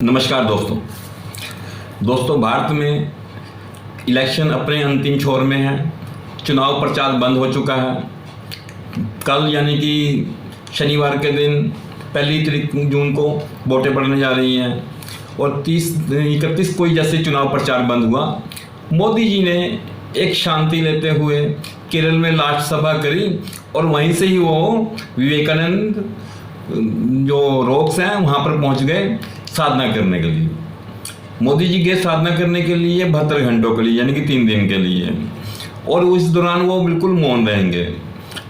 नमस्कार दोस्तों भारत में इलेक्शन अपने अंतिम छोर में है। चुनाव प्रचार बंद हो चुका है। कल यानी कि शनिवार के दिन 1 जून को वोटें पड़ने जा रही हैं और 31 को ही जैसे चुनाव प्रचार बंद हुआ, मोदी जी ने एक शांति लेते हुए केरल में लास्ट सभा करी और वहीं से ही वो विवेकानंद जो रोक्स हैं वहाँ पर पहुँच गए साधना करने के लिए। मोदी जी गए साधना करने के लिए 72 घंटों के लिए यानी कि 3 दिन के लिए, और उस दौरान वो बिल्कुल मौन रहेंगे।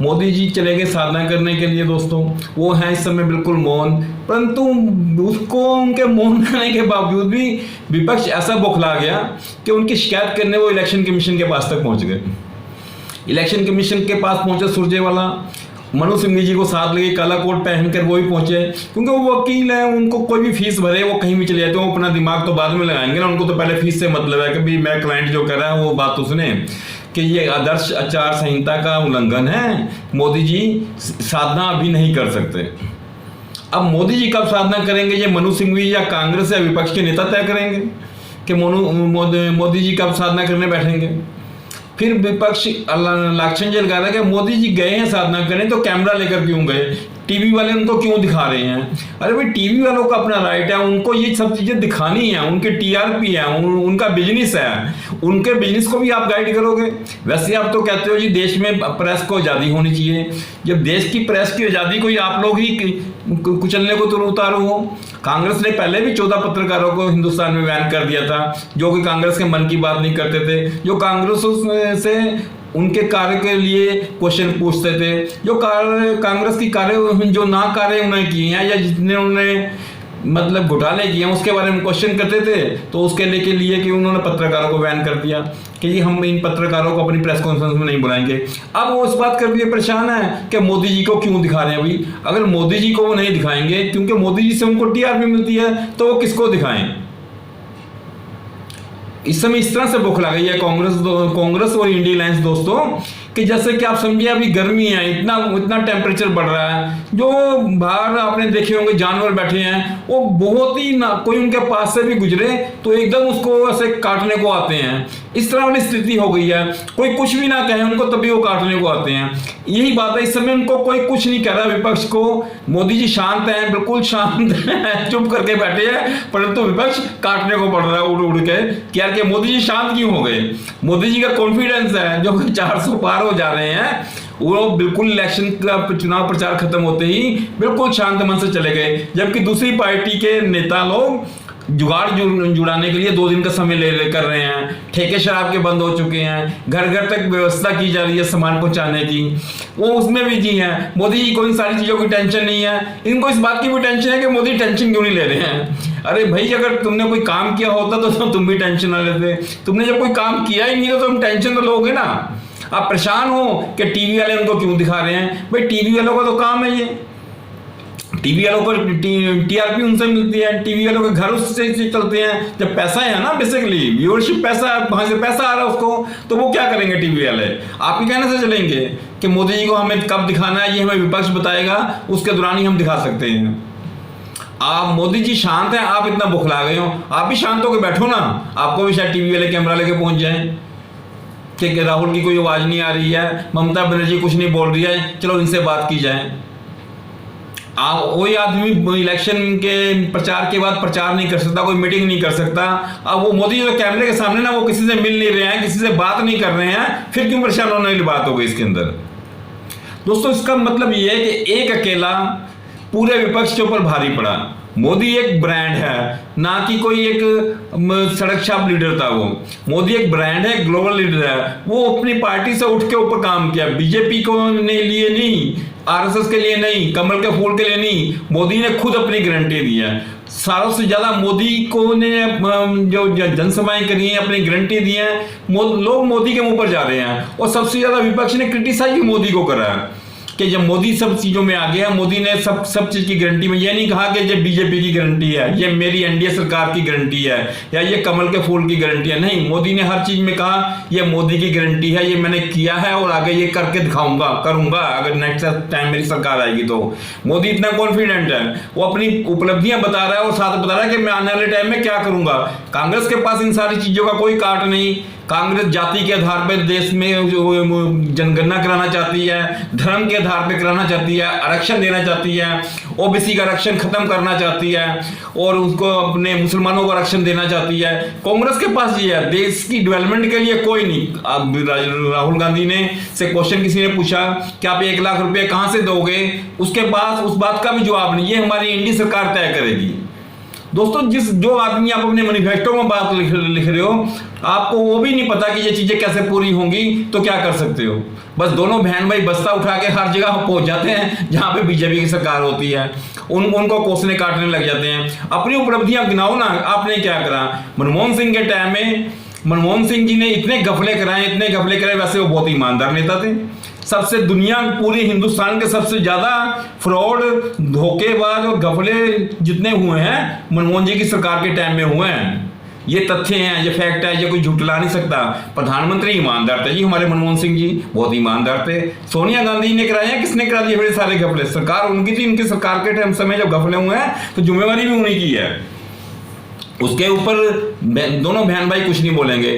मोदी जी चले गए साधना करने के लिए दोस्तों, वो हैं इस समय बिल्कुल मौन, परंतु उसको उनके मौन रहने के बावजूद भी विपक्ष ऐसा बौखला गया कि उनकी शिकायत करने वो इलेक्शन कमीशन के पास तक पहुंच गए। इलेक्शन कमीशन के पास पहुंचे सुरजेवाला, मनु सिंघवी जी को साथ लेके काला कोट पहनकर वो भी पहुंचे, क्योंकि वो वकील है, उनको कोई भी फीस भरे वो कहीं भी चले जाते हैं, वो अपना दिमाग तो बाद में लगाएंगे ना, उनको तो पहले फीस से मतलब है कि भाई मैं क्लाइंट जो कर रहा है वो बात तो सुने कि ये आदर्श आचार संहिता का उल्लंघन है, मोदी जी साधना अभी नहीं कर सकते। अब मोदी जी कब साधना करेंगे ये मनु सिंघवी या कांग्रेस या विपक्ष के नेता तय करेंगे कि मोदी जी कब साधना करने बैठेंगे। फिर विपक्ष लाक्षण जल रहा है कि मोदी जी गए हैं साधना करने तो कैमरा लेकर क्यों गए, टीवी वाले उनको क्यों दिखा रहे हैं। अरे भाई टीवी वालों का अपना राइट है, उनको ये सब चीजें दिखानी है, उनके टीआरपी है, उनका बिजनेस है, उनके बिजनेस को भी आप गाइड करोगे। वैसे आप तो कहते हो जी देश में प्रेस को आज़ादी होनी चाहिए, जब देश की प्रेस की आज़ादी को ही आप लोग ही कुचलने को तो उतारो हो। कांग्रेस ने पहले भी 14 पत्रकारों को हिंदुस्तान में बैन कर दिया था जो कि कांग्रेस के मन की बात नहीं करते थे, जो कांग्रेस से उनके कार्य के लिए क्वेश्चन पूछते थे, जो कांग्रेस की कार्य जो ना कार्य उन्होंने किए हैं या जितने उन्होंने मतलब घोटाले किए हैं उसके बारे में क्वेश्चन करते थे, तो उसके लिए कि उन्होंने पत्रकारों को बैन कर दिया कि जी हम इन पत्रकारों को अपनी प्रेस कॉन्फ्रेंस में नहीं बुलाएंगे। अब वो इस बात कर लिए परेशान है कि मोदी जी को क्यों दिखा रहे हैं। भाई अगर मोदी जी को वो नहीं दिखाएंगे क्योंकि मोदी जी से उनको टीआरपी मिलती है तो वो किसको दिखाएं। इस समय इस तरह से बौखला गई है कांग्रेस और इंडिया अलायंस दोस्तों कि जैसे कि आप समझिए अभी गर्मी है, इतना टेम्परेचर बढ़ रहा है, जो बाहर आपने देखे होंगे जानवर बैठे हैं वो बहुत ही ना, कोई उनके पास से भी गुजरे तो एकदम उसको ऐसे काटने को आते हैं। इस तरह वाली स्थिति हो गई है, कोई कुछ भी ना कहे उनको तभी वो काटने को आते हैं। यही बात है, इस समय उनको कोई कुछ नहीं कह रहा विपक्ष को। मोदी जी शांत हैं, बिल्कुल शांत हैं, चुप करके बैठे हैं, परंतु विपक्ष काटने को पड़ रहा है उड़ उड़ के कि यार मोदी जी शांत क्यों हो गए। मोदी जी का कॉन्फिडेंस है जो 400 पार हो जा रहे हैं, वो बिल्कुल इलेक्शन का चुनाव प्रचार खत्म होते ही बिल्कुल शांत मन से चले गए, जबकि दूसरी पार्टी के नेता लोग जुगाड़ जुड़ाने के लिए 2 दिन का समय ले कर रहे हैं। ठेके शराब के बंद हो चुके हैं, घर घर तक व्यवस्था की जा रही है सामान पहुंचाने की, वो उसमें भी जी हैं। मोदी जी को इन सारी चीजों की टेंशन नहीं है, इनको इस बात की भी टेंशन है कि मोदी टेंशन क्यों नहीं ले रहे हैं। अरे भाई अगर तुमने कोई काम किया होता तो तुम भी टेंशन ना लेते, तुमने जब कोई काम किया ही नहीं तो तुम टेंशन तो लोगे ना। आप परेशान हो कि टीवी वाले उनको क्यों दिखा रहे हैं। भाई टीवी वालों का तो काम है, ये टीवी वालों को टीआरपी उनसे मिलती है, टीवी वालों के घर उससे चलते हैं। जब पैसा है ना, बेसिकली व्यूअरशिप पैसा, वहां से पैसा आ रहा है उसको, तो वो क्या करेंगे टीवी वाले, आप ही कहने से चलेंगे कि मोदी जी को हमें कब दिखाना है ये हमें विपक्ष बताएगा, उसके दौरान ही हम दिखा सकते हैं। आप मोदी जी शांत हैं, आप इतना बौखला गए हो, आप भी शांत होकर बैठो ना, आपको भी शायद टीवी वाले कैमरा लेके पहुंच जाए कि राहुल की कोई आवाज नहीं आ रही है, ममता बनर्जी कुछ नहीं बोल रही है, चलो इनसे बात की जाए। वही आदमी इलेक्शन के प्रचार के बाद प्रचार नहीं कर सकता, कोई मीटिंग नहीं कर सकता। अब वो मोदी जो कैमरे के सामने ना, वो किसी से मिल नहीं रहे हैं, किसी से बात नहीं कर रहे हैं, फिर क्यों परेशान होने वाली बात हो गई इसके अंदर। दोस्तों इसका मतलब ये है कि एक अकेला पूरे विपक्ष के ऊपर भारी पड़ा। मोदी एक ब्रांड है, ना कि कोई एक सड़क छाप लीडर था। वो मोदी एक ब्रांड है, ग्लोबल लीडर है। वो अपनी पार्टी से उठ के ऊपर काम किया, बीजेपी को लिए नहीं, आरएसएस के लिए नहीं, कमल के फूल के लिए नहीं, मोदी ने खुद अपनी गारंटी दी है। सारों से ज्यादा मोदी को ने जो जनसभाएं करी हैं, अपनी गारंटी दी है, लोग मोदी के मुंह पर जा रहे हैं, और सबसे ज्यादा विपक्ष ने क्रिटिसाइज मोदी को करा है। कि जब मोदी सब चीजों में आ गया, मोदी ने सब चीज की गारंटी में ये नहीं कहा कि ये बीजेपी की गारंटी है, ये मेरी एनडीए सरकार की गारंटी है, या ये कमल के फूल की गारंटी है। नहीं, मोदी ने हर चीज में कहा ये मोदी की गारंटी है, ये मैंने किया है और आगे ये करके दिखाऊंगा, करूंगा अगर नेक्स्ट टाइम मेरी सरकार आएगी तो। मोदी इतना कॉन्फिडेंट है, वो अपनी उपलब्धियां बता रहा है और साथ बता रहा है कि मैं आने वाले टाइम में क्या करूंगा। कांग्रेस के पास इन सारी चीजों का कोई काट नहीं। कांग्रेस जाति के आधार पर देश में जो जनगणना कराना चाहती है, धर्म के आधार पर कराना चाहती है, आरक्षण देना चाहती है, ओबीसी का आरक्षण खत्म करना चाहती है और उसको अपने मुसलमानों को आरक्षण देना चाहती है। कांग्रेस के पास ये है, देश की डेवलपमेंट के लिए कोई नहीं। अब राहुल गांधी ने से क्वेश्चन किसी ने पूछा कि आप 1 लाख रुपए कहां से दोगे, उसके बाद उस बात का भी जवाब नहीं, ये हमारी इंडी सरकार तय करेगी। दोस्तों, जो आदमी आप अपने मैनिफेस्टो में बात लिख रहे हो, आपको वो भी नहीं पता कि ये चीजें कैसे पूरी होंगी, तो क्या कर सकते हो? बस दोनों बहन भाई बस्ता उठा के हर जगह पहुंच जाते हैं जहां पे बीजेपी की सरकार होती है, उनको कोसने काटने लग जाते हैं। अपनी उपलब्धियां गिनाओ ना, आपने क्या करा। मनमोहन सिंह के टाइम में मनमोहन सिंह जी ने इतने घपले कराए, वैसे वो बहुत ईमानदार नेता थे। सबसे दुनिया पूरे हिंदुस्तान के सबसे ज्यादा फ्रॉड, धोखेबाज और घपले जितने हुए हैं मनमोहन जी की सरकार के टाइम में हुए हैं। ये तथ्य हैं, ये फैक्ट है, ये कोई झुठला नहीं सकता। प्रधानमंत्री ईमानदार थे जी हमारे मनमोहन सिंह जी, बहुत ईमानदार थे। सोनिया गांधी ने कराया, किसने करा दिए बड़े सारे घपले? सरकार उनकी थी, उनकी सरकार के टाइम समय जब घपले हुए हैं तो जिम्मेवारी भी उन्हीं की है। उसके ऊपर दोनों बहन भाई कुछ नहीं बोलेंगे,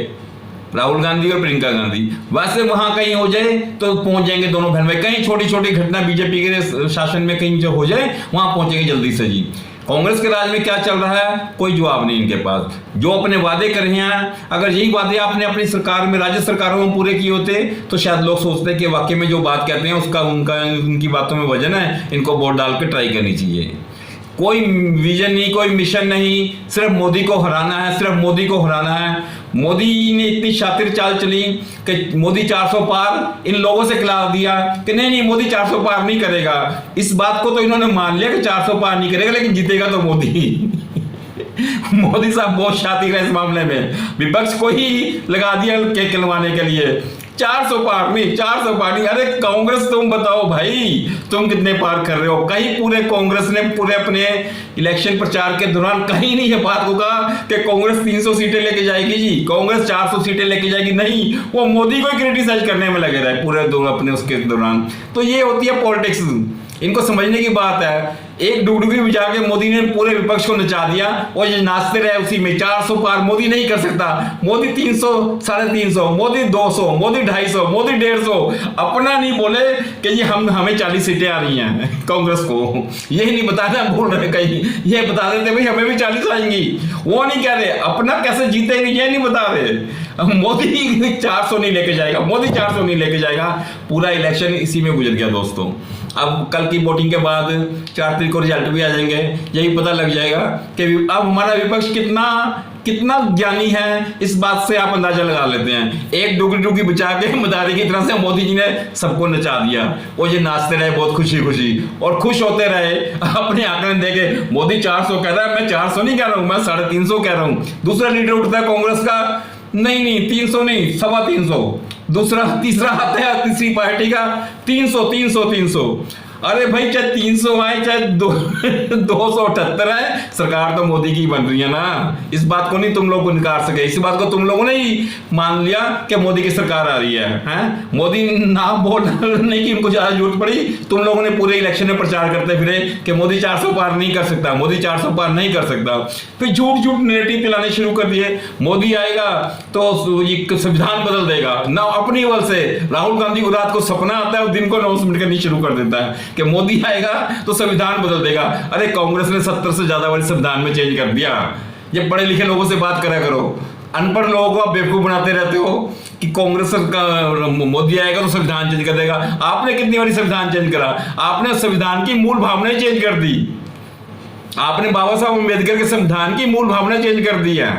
राहुल गांधी और प्रियंका गांधी। वैसे वहां कहीं हो जाए तो पहुंच जाएंगे दोनों बहन भाई, कहीं छोटी छोटी घटना बीजेपी के शासन में कहीं जो हो जाए वहां पहुंचेंगे जल्दी से जी। कांग्रेस के राज में क्या चल रहा है, कोई जवाब नहीं इनके पास। जो अपने वादे कर रहे हैं, अगर यही वादे आपने अपनी सरकार में, राज्य सरकारों में पूरे किए होते तो शायद लोग सोचते कि वाकई में जो बात कहते हैं उसका उनकी बातों में वजन है, इनको वोट डाल के ट्राई करनी चाहिए। कोई विजन नहीं, कोई मिशन नहीं, सिर्फ मोदी को हराना है, सिर्फ मोदी को हराना है। मोदी ने इतनी शातिर चाल चली कि मोदी 400 पार इन लोगों से खिला दिया कि नहीं मोदी 400 पार नहीं करेगा। इस बात को तो इन्होंने मान लिया कि 400 पार नहीं करेगा, लेकिन जीतेगा तो मोदी। मोदी साहब बहुत शातिर है इस मामले में, विपक्ष को ही लगा दिया केक खिलवाने के लिए। 400 पार नहीं, 400 पार नहीं। अरे कांग्रेस, तुम बताओ भाई, तुम कितने पार कर रहे हो? कहीं पूरे कांग्रेस ने पूरे अपने इलेक्शन प्रचार के दौरान कहीं नहीं ये बात होगा कि कांग्रेस 300 सीटें लेके जाएगी जी, कांग्रेस 400 सीटें लेके जाएगी। नहीं, वो मोदी को क्रिटिसाइज करने में लगे रहे पूरे अपने उसके दौरान। तो ये होती है पॉलिटिक्स, इनको समझने की बात है। एक डुगडुगी बजा के मोदी ने पूरे विपक्ष को नचा दिया और ये नाचते रहे उसी में। 400 पार मोदी नहीं कर सकता, मोदी 300, 350, मोदी 200, मोदी 250, मोदी 150। अपना नहीं बोले कि ये हमें 40 सीटें आ रही हैं कांग्रेस को, यही नहीं बता रहे, बोल रहे कहीं ये बता देते भाई हमें भी 40 आएंगी, वो नहीं कह रहे। अपना कैसे जीतेंगे ये नहीं बता रहे। मोदी 400 नहीं लेके जाएगा, मोदी 400 नहीं लेके जाएगा। पूरा इलेक्शन इसी में गुजर गया दोस्तों। अब कल की वोटिंग के बाद 4 तारीख को रिजल्ट भी आ जाएंगे, यही पता लग जाएगा कि अब हमारा विपक्ष कितना ज्ञानी है। इस बात से आप अंदाजा लगा लेते हैं। एक डुगी बचा के मदारी की तरह से मोदी जी ने सबको नचा दिया। वो ये नाचते रहे बहुत खुशी और खुश होते रहे, अपने आंकड़े देके। मोदी 400 कह रहा है, मैं 400 नहीं कह रहा हूं, मैं 350 कह रहा हूं। दूसरा लीडर उठता है कांग्रेस का, नहीं 300 नहीं, 325। दूसरा तीसरा आता है तीसरी पार्टी का 300। अरे भाई चाहे 300 आए चाहे 278 है, सरकार तो मोदी की बन रही है ना। इस बात को नहीं तुम लोग को निकाल सके, इस बात को तुम लोगों ने ही मान लिया कि मोदी की सरकार आ रही है। मोदी नाम बोलने की उनको ज्यादा जरूरत पड़ी। तुम लोगों ने पूरे इलेक्शन में प्रचार करते फिरे कि मोदी 400 पार नहीं कर सकता, मोदी 400 पार नहीं कर सकता। फिर झूठ नैरेटिव फैलाने शुरू कर दिए। मोदी आएगा तो ये संविधान बदल देगा ना, अपनी ओर से। राहुल गांधी को रात को सपना आता है और दिन को अनाउंसमेंट करनी शुरू कर देता है कि मोदी आएगा तो संविधान बदल देगा। अरे कांग्रेस ने 70 से ज्यादा वाले संविधान में चेंज कर दिया। ये पढ़े लिखे लोगों से बात करा करो, अनपढ़ लोगों को आप बेवकूफ बनाते रहते हो कि कांग्रेस का मोदी आएगा तो संविधान चेंज कर देगा। आपने कितनी बारी संविधान चेंज करा? आपने संविधान की मूल भावनाएं चेंज कर दी। आपने बाबा साहब अम्बेडकर के संविधान की मूल भावना चेंज कर दी है।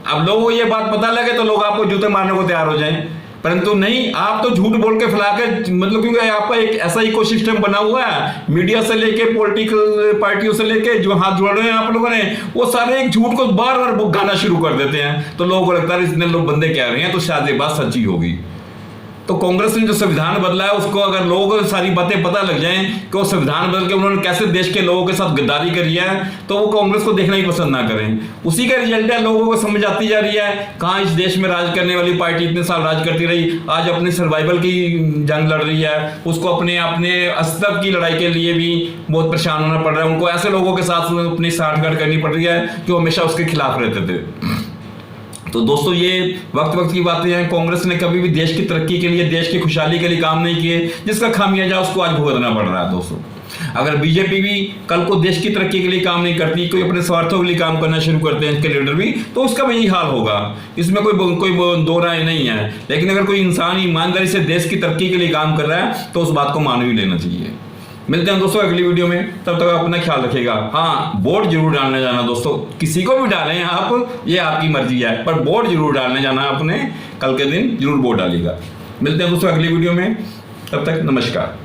अब लोगों को ये बात पता लगे तो लोग आपको जूते मारने को तैयार हो जाएं, परंतु नहीं, आप तो झूठ बोल के फैला के, मतलब क्योंकि आपका एक ऐसा इकोसिस्टम बना हुआ है, मीडिया से लेके पॉलिटिकल पार्टियों से लेके जो हाथ जोड़ रहे हैं आप लोगों ने, वो सारे एक झूठ को बार बार गाना शुरू कर देते हैं। तो लोगों को लगता है इतने लोग बंदे कह रहे हैं तो शायद ये बात सच्ची होगी। तो कांग्रेस ने जो संविधान बदला है उसको अगर लोगों को सारी बातें पता लग जाएं कि वो संविधान बदल के उन्होंने कैसे देश के लोगों के साथ गद्दारी करी है, तो वो कांग्रेस को देखना ही पसंद ना करें। उसी का रिजल्ट है, लोगों को समझ आती जा रही है कहाँ इस देश में राज करने वाली पार्टी इतने साल राज करती रही, आज अपने सर्वाइवल की जंग लड़ रही है, उसको अपने अपने अस्तित्व की लड़ाई के लिए भी बहुत परेशान होना पड़ रहा है। उनको ऐसे लोगों के साथ अपनी साठगांठ करनी पड़ रही है जो हमेशा उसके खिलाफ रहते थे। तो दोस्तों ये वक्त वक्त की बातें हैं। कांग्रेस ने कभी भी देश की तरक्की के लिए, देश की खुशहाली के लिए काम नहीं किए, जिसका खामियाजा उसको आज भुगतना पड़ रहा है। दोस्तों अगर बीजेपी भी कल को देश की तरक्की के लिए काम नहीं करती, कोई अपने स्वार्थों के लिए काम करना शुरू करते हैं इसके लीडर भी, तो उसका भी यही हाल होगा। इसमें कोई दो राय नहीं है। लेकिन अगर कोई इंसान ईमानदारी से देश की तरक्की के लिए काम कर रहा है तो उस बात को मान भी लेना चाहिए। मिलते हैं दोस्तों अगली वीडियो में, तब तक अपना ख्याल रखिएगा। हाँ, वोट जरूर डालने जाना दोस्तों, किसी को भी डालें आप, ये आपकी मर्जी है, पर वोट जरूर डालने जाना आपने, कल के दिन जरूर वोट डालिएगा। मिलते हैं दोस्तों अगली वीडियो में, तब तक नमस्कार।